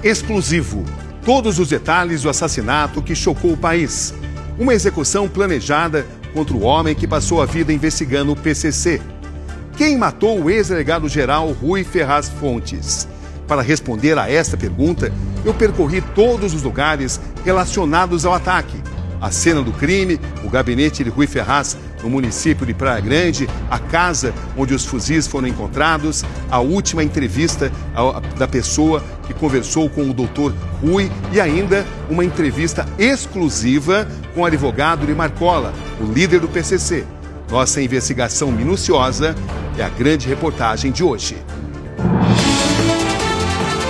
Exclusivo. Todos os detalhes do assassinato que chocou o país. Uma execução planejada contra o homem que passou a vida investigando o PCC. Quem matou o ex-delegado-geral Rui Ferraz Fontes? Para responder a esta pergunta, eu percorri todos os lugares relacionados ao ataque. A cena do crime, o gabinete de Rui Ferraz no município de Praia Grande, a casa onde os fuzis foram encontrados, a última entrevista da pessoa que conversou com o doutor Rui e ainda uma entrevista exclusiva com o advogado de Marcola, o líder do PCC. Nossa investigação minuciosa é a grande reportagem de hoje.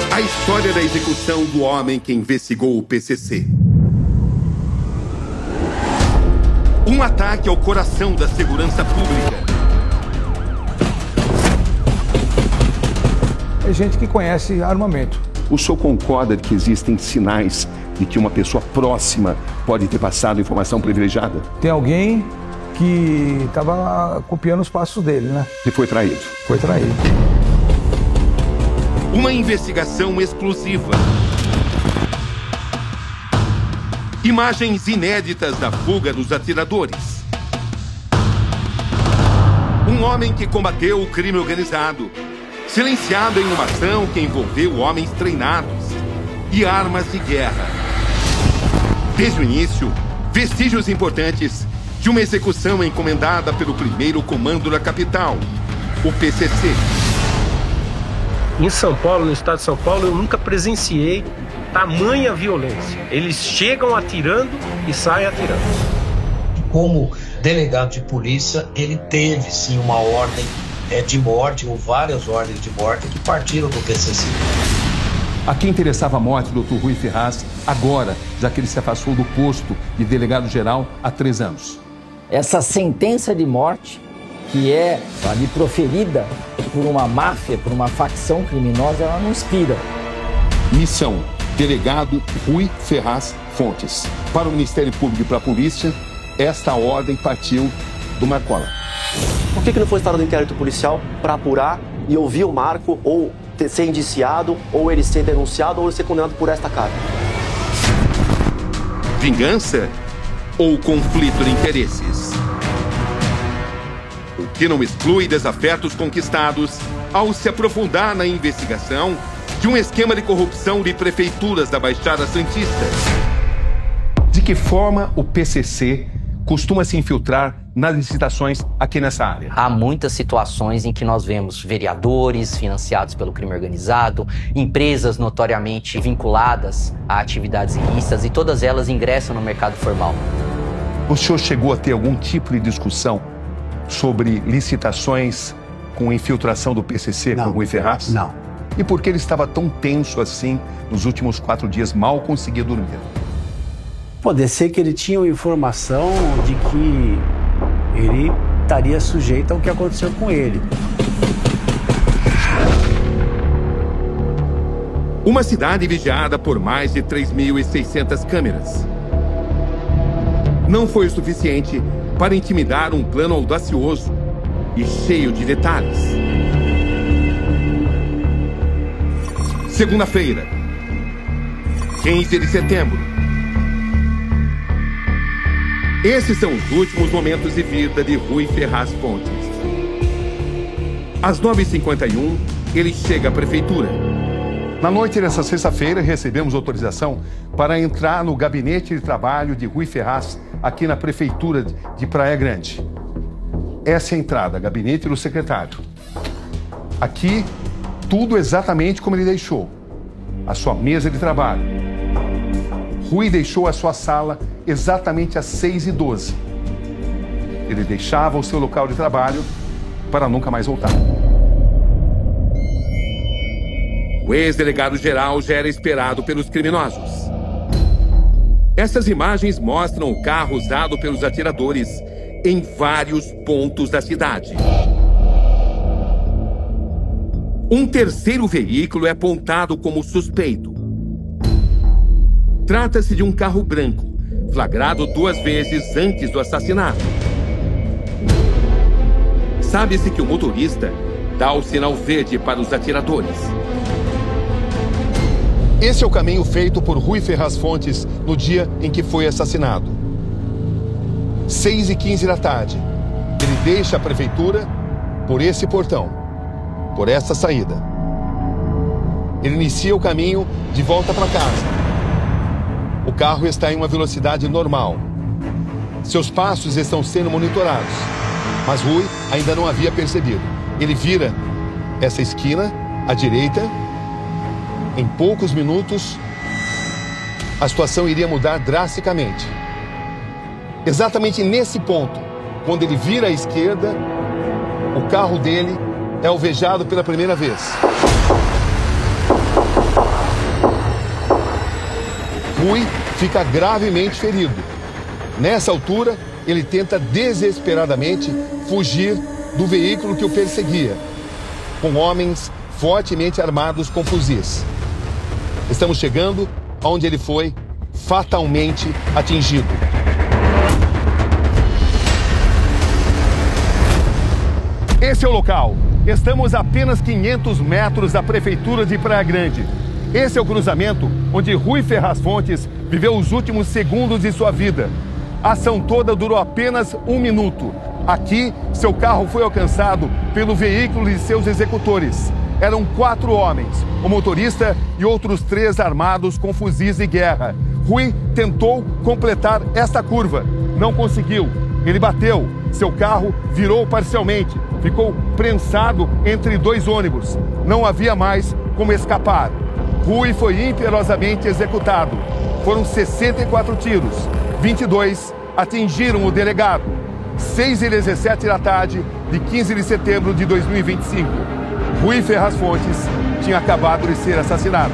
A história da execução do homem que investigou o PCC. Um ataque ao coração da segurança pública. É gente que conhece armamento. O senhor concorda de que existem sinais de que uma pessoa próxima pode ter passado informação privilegiada? Tem alguém que estava copiando os passos dele, né? E foi traído. Foi traído. Uma investigação exclusiva. Imagens inéditas da fuga dos atiradores. Um homem que combateu o crime organizado, silenciado em uma ação que envolveu homens treinados e armas de guerra. Desde o início, vestígios importantes de uma execução encomendada pelo primeiro comando da capital, o PCC. Em São Paulo, no estado de São Paulo, eu nunca presenciei tamanha violência. Eles chegam atirando e saem atirando. Como delegado de polícia, ele teve sim uma ordem de morte, ou várias ordens de morte que partiram do PCC. A quem interessava a morte do Dr. Rui Ferraz agora, já que ele se afastou do posto de delegado-geral há 3 anos? Essa sentença de morte, que é ali proferida por uma máfia, por uma facção criminosa, ela não inspira. Missão: delegado Rui Ferraz Fontes. Para o Ministério Público e para a polícia, esta ordem partiu do Marcola. Por que não foi instaurado um inquérito policial para apurar e ouvir o Marco, ou ser indiciado, ou ele ser denunciado, ou ele ser condenado por esta carga? Vingança ou conflito de interesses? O que não exclui desafetos conquistados ao se aprofundar na investigação de um esquema de corrupção de prefeituras da Baixada Santista. De que forma o PCC costuma se infiltrar nas licitações aqui nessa área? Há muitas situações em que nós vemos vereadores financiados pelo crime organizado, empresas notoriamente vinculadas a atividades ilícitas e todas elas ingressam no mercado formal. O senhor chegou a ter algum tipo de discussão sobre licitações com infiltração do PCC com o Rui Ferraz? Não. E por que ele estava tão tenso assim nos últimos 4 dias, mal conseguia dormir? Pode ser que ele tinha informação de que ele estaria sujeito ao que aconteceu com ele. Uma cidade vigiada por mais de 3.600 câmeras. Não foi o suficiente para intimidar um plano audacioso e cheio de detalhes. Segunda-feira, 15 de setembro. Esses são os últimos momentos de vida de Rui Ferraz Fontes. Às 9h51, ele chega à prefeitura. Na noite dessa sexta-feira, recebemos autorização para entrar no gabinete de trabalho de Rui Ferraz, aqui na prefeitura de Praia Grande. Essa é a entrada, gabinete do secretário. Aqui, tudo exatamente como ele deixou. A sua mesa de trabalho. Rui deixou a sua sala exatamente às 6h12. Ele deixava o seu local de trabalho para nunca mais voltar. O ex-delegado-geral já era esperado pelos criminosos. Essas imagens mostram o carro usado pelos atiradores em vários pontos da cidade. Um terceiro veículo é apontado como suspeito. Trata-se de um carro branco, flagrado 2 vezes antes do assassinato. Sabe-se que o motorista dá o sinal verde para os atiradores. Esse é o caminho feito por Rui Ferraz Fontes no dia em que foi assassinado. 6h15 da tarde, ele deixa a prefeitura por esse portão, por essa saída. Ele inicia o caminho de volta para casa. O carro está em uma velocidade normal. Seus passos estão sendo monitorados, mas Rui ainda não havia percebido. Ele vira essa esquina à direita. Em poucos minutos, a situação iria mudar drasticamente. Exatamente nesse ponto, quando ele vira à esquerda, o carro dele é alvejado pela primeira vez. Rui fica gravemente ferido. Nessa altura, ele tenta desesperadamente fugir do veículo que o perseguia, com homens fortemente armados com fuzis. Estamos chegando onde ele foi fatalmente atingido. Esse é o local. Estamos a apenas 500 metros da prefeitura de Praia Grande. Esse é o cruzamento onde Rui Ferraz Fontes viveu os últimos segundos de sua vida. A ação toda durou apenas 1 minuto. Aqui, seu carro foi alcançado pelo veículo de seus executores. Eram 4 homens, o motorista e outros 3 armados com fuzis de guerra. Rui tentou completar esta curva. Não conseguiu. Ele bateu. Seu carro virou parcialmente. Ficou prensado entre 2 ônibus. Não havia mais como escapar. Rui foi impiedosadamente executado. Foram 64 tiros. 22 atingiram o delegado. 6h17 da tarde de 15 de setembro de 2025. Rui Ferraz Fontes tinha acabado de ser assassinado.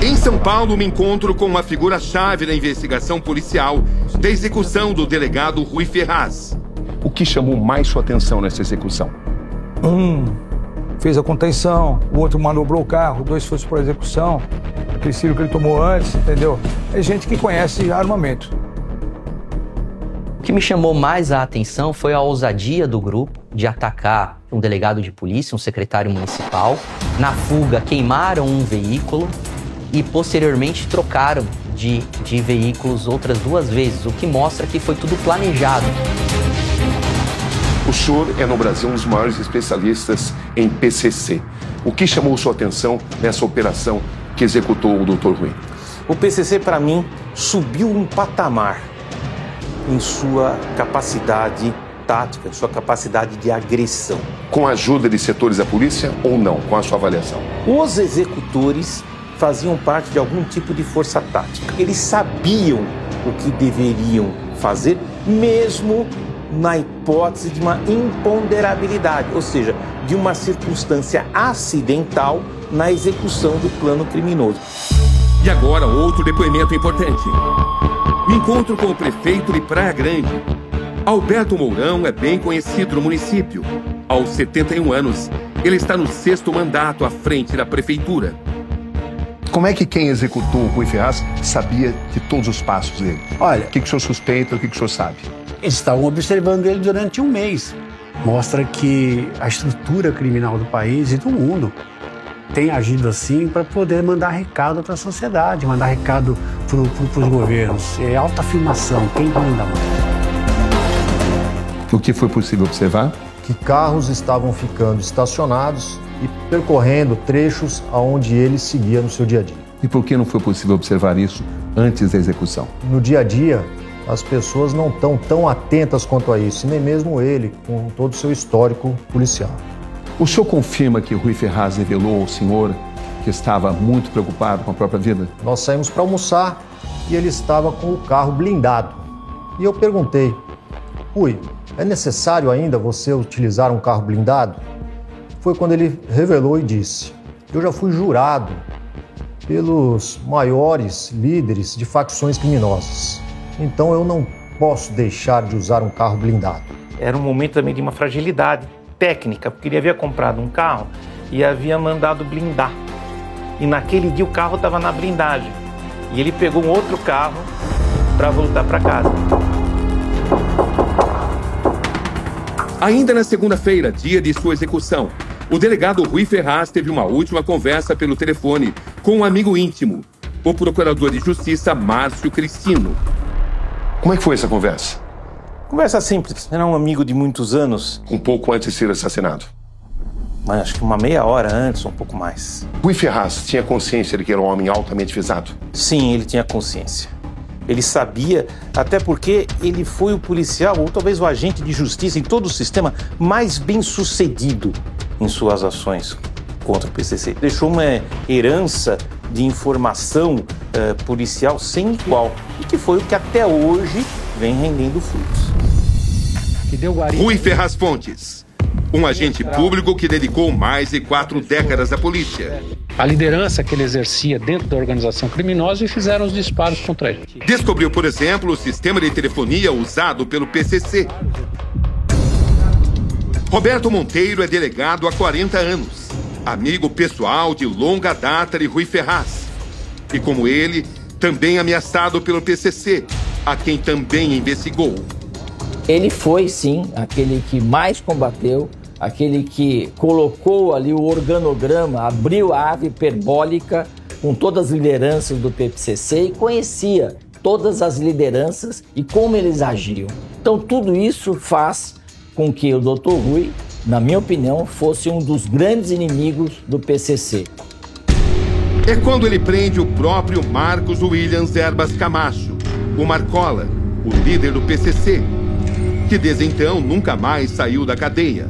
Em São Paulo, me encontro com uma figura-chave da investigação policial da execução do delegado Rui Ferraz. O que chamou mais sua atenção nessa execução? Fez a contenção, o outro manobrou o carro, 2 foi para a execução, aquele tiro que ele tomou antes, entendeu? É gente que conhece armamento. O que me chamou mais a atenção foi a ousadia do grupo de atacar um delegado de polícia, um secretário municipal. Na fuga, queimaram um veículo e posteriormente trocaram de veículos outras 2 vezes, o que mostra que foi tudo planejado. O senhor é no Brasil um dos maiores especialistas em PCC. O que chamou sua atenção nessa operação que executou o Dr. Rui? O PCC, para mim, subiu um patamar em sua capacidade tática, em sua capacidade de agressão. Com a ajuda de setores da polícia ou não? Com a sua avaliação? Os executores faziam parte de algum tipo de força tática. Eles sabiam o que deveriam fazer, mesmo na hipótese de uma imponderabilidade, ou seja, de uma circunstância acidental na execução do plano criminoso. E agora, outro depoimento importante. Me encontro com o prefeito de Praia Grande. Alberto Mourão é bem conhecido no município. Aos 71 anos, ele está no 6º mandato à frente da prefeitura. Como é que quem executou o Rui Ferraz sabia de todos os passos dele? Olha, o que o senhor suspeita, o que o senhor sabe? Eles estavam observando ele durante 1 mês. Mostra que a estrutura criminal do país e do mundo tem agido assim para poder mandar recado para a sociedade, mandar recado para os governos. É autoafirmação, quem manda mais. O que foi possível observar? Que carros estavam ficando estacionados e percorrendo trechos aonde ele seguia no seu dia a dia. E por que não foi possível observar isso antes da execução? No dia a dia, as pessoas não estão tão atentas quanto a isso, nem mesmo ele, com todo o seu histórico policial. O senhor confirma que Rui Ferraz revelou ao senhor que estava muito preocupado com a própria vida? Nós saímos para almoçar e ele estava com o carro blindado. E eu perguntei, Rui, é necessário ainda você utilizar um carro blindado? Foi quando ele revelou e disse, eu já fui jurado pelos maiores líderes de facções criminosas. Então eu não posso deixar de usar um carro blindado. Era um momento também de uma fragilidade técnica, porque ele havia comprado um carro e havia mandado blindar. E naquele dia o carro estava na blindagem. E ele pegou um outro carro para voltar para casa. Ainda na segunda-feira, dia de sua execução, o delegado Rui Ferraz teve uma última conversa pelo telefone com um amigo íntimo, o procurador de justiça Márcio Cristino. Como é que foi essa conversa? Conversa simples. Era um amigo de muitos anos. Um pouco antes de ser assassinado. Mas acho que uma meia hora antes, ou um pouco mais. Rui Ferraz tinha consciência de que era um homem altamente visado? Sim, ele tinha consciência. Ele sabia, até porque ele foi o policial, ou talvez o agente de justiça em todo o sistema mais bem sucedido em suas ações contra o PCC. Deixou uma herança de informação policial sem igual, e que foi o que até hoje vem rendendo frutos. Rui Ferraz Fontes, um agente público que dedicou mais de 4 décadas à polícia. A liderança que ele exercia dentro da organização criminosa e fizeram os disparos contra ele. Descobriu, por exemplo, o sistema de telefonia usado pelo PCC. Roberto Monteiro é delegado há 40 anos, amigo pessoal de longa data de Rui Ferraz. E como ele, também ameaçado pelo PCC, a quem também investigou. Ele foi, sim, aquele que mais combateu, aquele que colocou ali o organograma, abriu a ave hiperbólica com todas as lideranças do PCC e conhecia todas as lideranças e como eles agiam. Então tudo isso faz com que o Dr. Rui, na minha opinião, fosse um dos grandes inimigos do PCC. É quando ele prende o próprio Marcos Williams Erbas Camacho, o Marcola, o líder do PCC, que desde então nunca mais saiu da cadeia.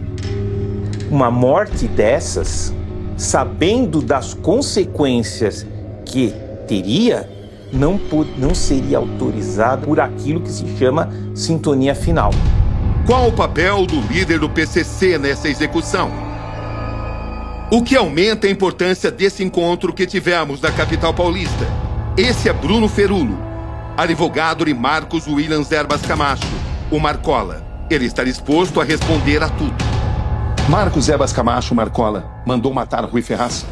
Uma morte dessas, sabendo das consequências que teria, não seria autorizada por aquilo que se chama sintonia final. Qual o papel do líder do PCC nessa execução? O que aumenta a importância desse encontro que tivemos na capital paulista? Esse é Bruno Ferulo, advogado de Marcos Williams Erbas Camacho, o Marcola. Ele está disposto a responder a tudo. Marcos Erbas Camacho, Marcola, mandou matar Rui Ferraz?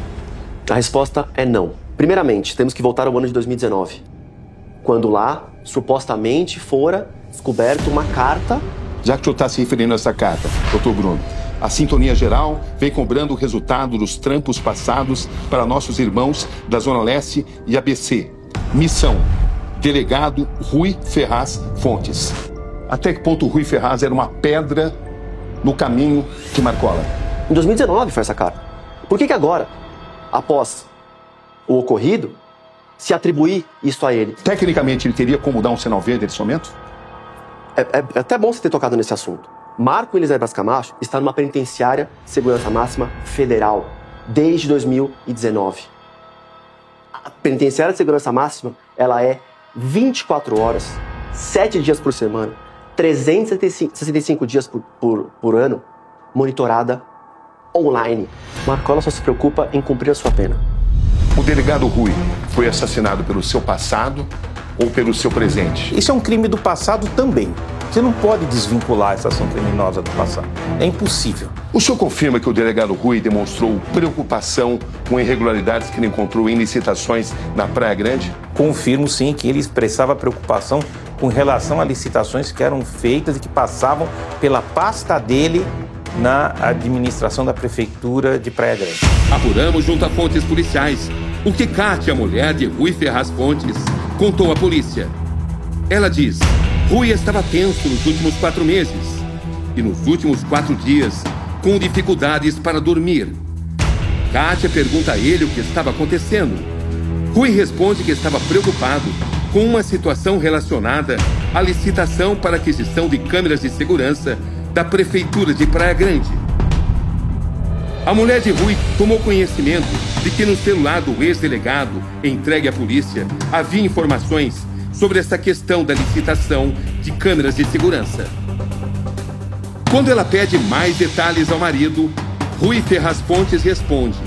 A resposta é não. Primeiramente, temos que voltar ao ano de 2019, quando lá, supostamente, fora descoberta uma carta. Já que o senhor está se referindo a essa carta, doutor Bruno, a Sintonia Geral vem cobrando o resultado dos trampos passados para nossos irmãos da Zona Leste e ABC. Missão: delegado Rui Ferraz Fontes. Até que ponto Rui Ferraz era uma pedra no caminho de Marcola? Em 2019 foi essa carta. Por que agora, após o ocorrido, se atribuir isso a ele? Tecnicamente, ele teria como dar um sinal verde nesse momento? É até bom você ter tocado nesse assunto. Marco Williams Erbas Camacho está numa penitenciária de segurança máxima federal desde 2019. A penitenciária de segurança máxima, ela é 24 horas, 7 dias por semana, 365 dias por ano, monitorada online. Marcola só se preocupa em cumprir a sua pena. O delegado Rui foi assassinado pelo seu passado ou pelo seu presente? Isso é um crime do passado também. Você não pode desvincular essa ação criminosa do passado. É impossível. O senhor confirma que o delegado Rui demonstrou preocupação com irregularidades que ele encontrou em licitações na Praia Grande? Confirmo, sim, que ele expressava preocupação com relação a licitações que eram feitas e que passavam pela pasta dele na administração da Prefeitura de Praia Grande. Apuramos junto a fontes policiais o que Kátia, a mulher de Rui Ferraz Fontes, contou à polícia. Ela diz: Rui estava tenso nos últimos 4 meses e nos últimos 4 dias com dificuldades para dormir. Kátia pergunta a ele o que estava acontecendo. Rui responde que estava preocupado com uma situação relacionada à licitação para aquisição de câmeras de segurança da Prefeitura de Praia Grande. A mulher de Rui tomou conhecimento de que no celular do ex-delegado entregue à polícia havia informações sobre essa questão da licitação de câmeras de segurança. Quando ela pede mais detalhes ao marido, Rui Ferraz Fontes responde: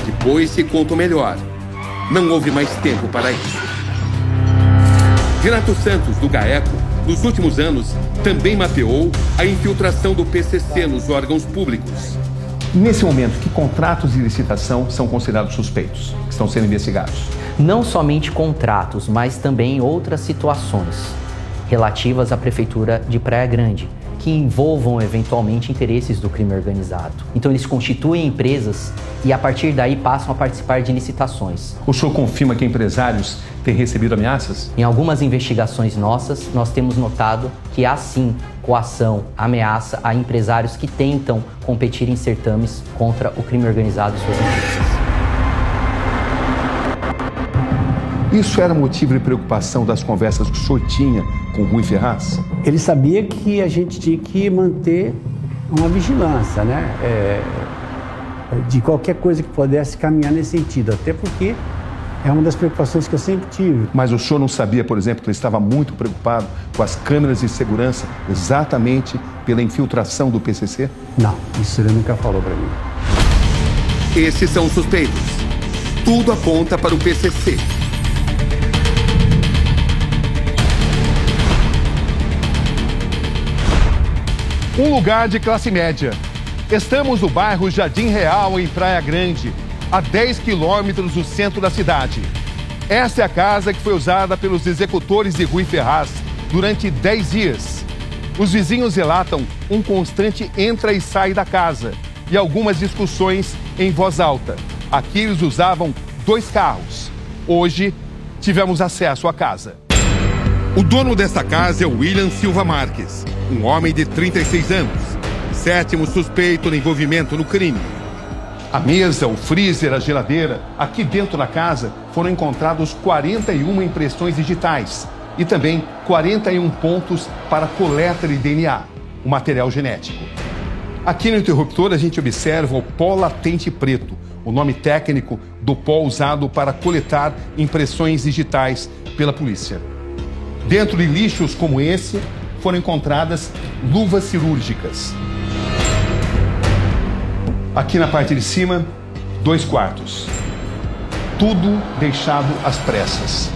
depois se conta melhor. Não houve mais tempo para isso. Renato Santos, do GAECO, nos últimos anos, também mapeou a infiltração do PCC nos órgãos públicos. Nesse momento, que contratos de licitação são considerados suspeitos, que estão sendo investigados? Não somente contratos, mas também outras situações relativas à Prefeitura de Praia Grande, que envolvam eventualmente interesses do crime organizado. Então eles constituem empresas e a partir daí passam a participar de licitações. O senhor confirma que empresários têm recebido ameaças? Em algumas investigações nossas, nós temos notado que há sim coação, ameaça a empresários que tentam competir em certames contra o crime organizado e suas empresas. Isso era motivo de preocupação das conversas que o senhor tinha com o Rui Ferraz? Ele sabia que a gente tinha que manter uma vigilância, né? De qualquer coisa que pudesse caminhar nesse sentido, até porque é uma das preocupações que eu sempre tive. Mas o senhor não sabia, por exemplo, que ele estava muito preocupado com as câmeras de segurança exatamente pela infiltração do PCC? Não, isso ele nunca falou para mim. Esses são os suspeitos. Tudo aponta para o PCC. Um lugar de classe média. Estamos no bairro Jardim Real, em Praia Grande, a 10 quilômetros do centro da cidade. Essa é a casa que foi usada pelos executores de Rui Ferraz durante 10 dias. Os vizinhos relatam um constante entra e sai da casa e algumas discussões em voz alta. Aqui eles usavam 2 carros. Hoje, tivemos acesso à casa. O dono desta casa é o William Silva Marques, um homem de 36 anos, 7º suspeito no envolvimento no crime. A mesa, o freezer, a geladeira, aqui dentro da casa foram encontrados 41 impressões digitais e também 41 pontos para coleta de DNA, o material genético. Aqui no interruptor a gente observa o pó latente preto, o nome técnico do pó usado para coletar impressões digitais pela polícia. Dentro de lixos como esse, foram encontradas luvas cirúrgicas. Aqui na parte de cima, 2 quartos. Tudo deixado às pressas.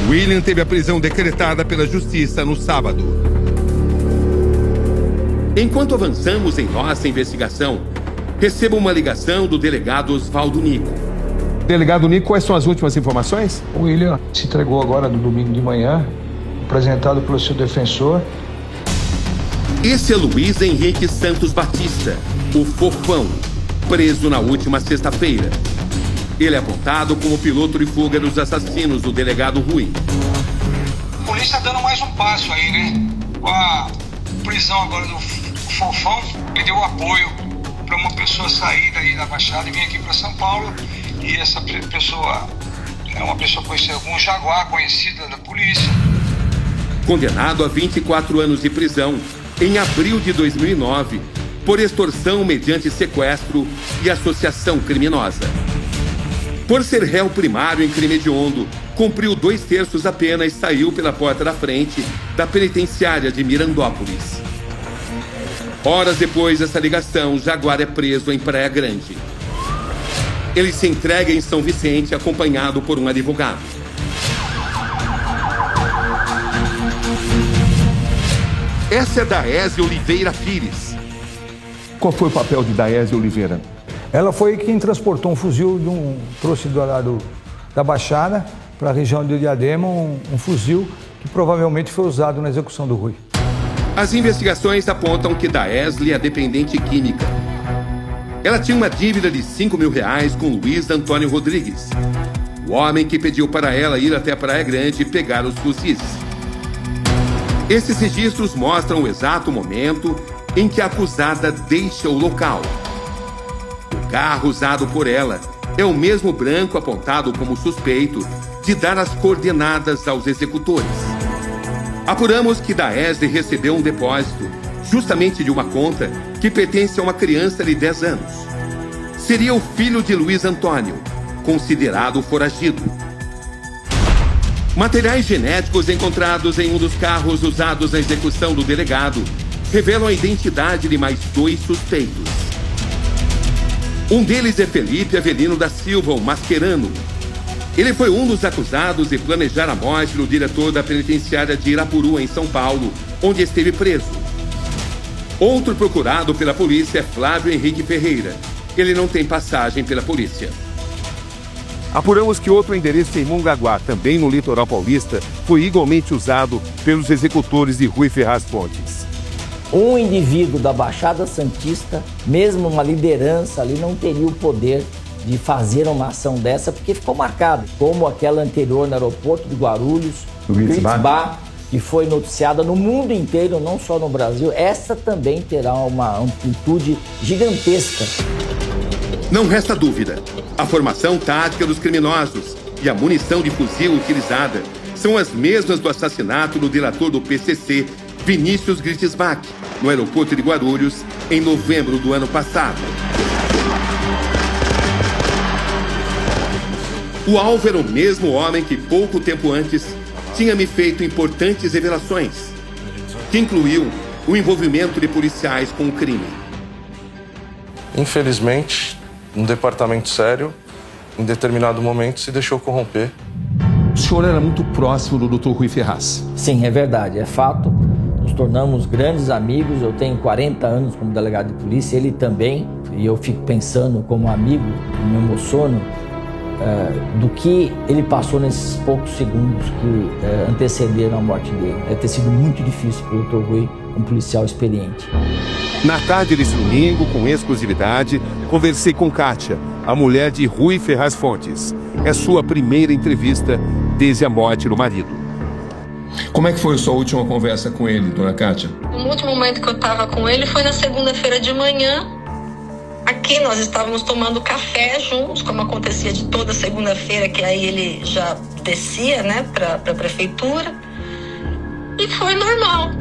William teve a prisão decretada pela justiça no sábado. Enquanto avançamos em nossa investigação, recebo uma ligação do delegado Oswaldo Nico. Delegado Nico, quais são as últimas informações? O William se entregou agora no domingo de manhã, apresentado pelo seu defensor. Esse é Luiz Henrique Santos Batista, o Fofão, preso na última sexta-feira. Ele é apontado como piloto de fuga dos assassinos do delegado Rui. A polícia dando mais um passo aí, né? Com a prisão agora do Fofão, ele deu apoio para uma pessoa sair daí da Baixada e vir aqui para São Paulo. E essa pessoa é uma pessoa conhecida como Jaguar, conhecida da polícia. Condenado a 24 anos de prisão em abril de 2009 por extorsão mediante sequestro e associação criminosa. Por ser réu primário em crime hediondo, cumpriu 2/3 da pena e saiu pela porta da frente da penitenciária de Mirandópolis. Horas depois dessa ligação, Jaguar é preso em Praia Grande. Ele se entrega em São Vicente, acompanhado por um advogado. Essa é Daésia Oliveira Pires. Qual foi o papel de Daésia Oliveira? Ela foi quem transportou um fuzil, trouxe da Baixada para a região de Diadema, um fuzil que provavelmente foi usado na execução do Rui. As investigações apontam que Daésia é dependente química. Ela tinha uma dívida de R$5.000 com Luiz Antônio Rodrigues, o homem que pediu para ela ir até Praia Grande e pegar os fuzis. Esses registros mostram o exato momento em que a acusada deixa o local. O carro usado por ela é o mesmo branco apontado como suspeito de dar as coordenadas aos executores. Apuramos que Daésia recebeu um depósito justamente de uma conta que pertence a uma criança de 10 anos. Seria o filho de Luiz Antônio, considerado foragido. Materiais genéticos encontrados em um dos carros usados na execução do delegado revelam a identidade de mais 2 suspeitos. Um deles é Felipe Avelino da Silva, o Mascherano. Ele foi um dos acusados de planejar a morte do diretor da penitenciária de Irapuru, em São Paulo, onde esteve preso. Outro procurado pela polícia é Flávio Henrique Ferreira. Ele não tem passagem pela polícia. Apuramos que outro endereço em Mongaguá, também no litoral paulista, foi igualmente usado pelos executores de Rui Ferraz Fontes. Um indivíduo da Baixada Santista, mesmo uma liderança ali, não teria o poder de fazer uma ação dessa, porque ficou marcado, como aquela anterior no aeroporto de Guarulhos, o Gritz Bar, que foi noticiada no mundo inteiro, não só no Brasil. Essa também terá uma amplitude gigantesca. Não resta dúvida, a formação tática dos criminosos e a munição de fuzil utilizada são as mesmas do assassinato do delator do PCC, Vinícius Gritzbach, no aeroporto de Guarulhos, em novembro do ano passado. O alvo era o mesmo homem que pouco tempo antes tinha me feito importantes revelações, que incluiu o envolvimento de policiais com o crime. Infelizmente, um departamento sério, em determinado momento, se deixou corromper. O senhor era muito próximo do Dr. Rui Ferraz. Sim, é verdade, é fato. Nos tornamos grandes amigos. Eu tenho 40 anos como delegado de polícia, ele também. E eu fico pensando como amigo, me emociono do que ele passou nesses poucos segundos que antecederam a morte dele. Deve ter sido muito difícil para o Dr. Rui, um policial experiente. Na tarde desse domingo, com exclusividade, conversei com Kátia, a mulher de Rui Ferraz Fontes. É sua primeira entrevista desde a morte do marido. Como é que foi a sua última conversa com ele, dona Kátia? O último momento que eu estava com ele foi na segunda-feira de manhã. Aqui nós estávamos tomando café juntos, como acontecia de toda segunda-feira, que aí ele já descia, né, para a prefeitura. E foi normal.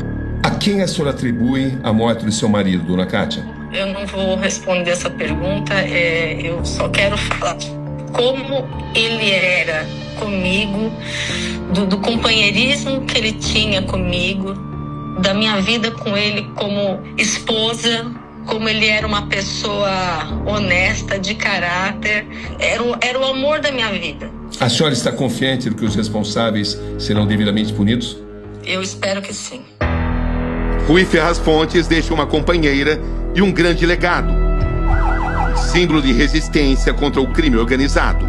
A quem a senhora atribui a morte do seu marido, dona Kátia? Eu não vou responder essa pergunta, eu só quero falar como ele era comigo, do companheirismo que ele tinha comigo, da minha vida com ele como esposa, como ele era uma pessoa honesta, de caráter, era o amor da minha vida. A senhora está confiante de que os responsáveis serão devidamente punidos? Eu espero que sim. Rui Ferraz Fontes deixa uma companheira e um grande legado. Símbolo de resistência contra o crime organizado.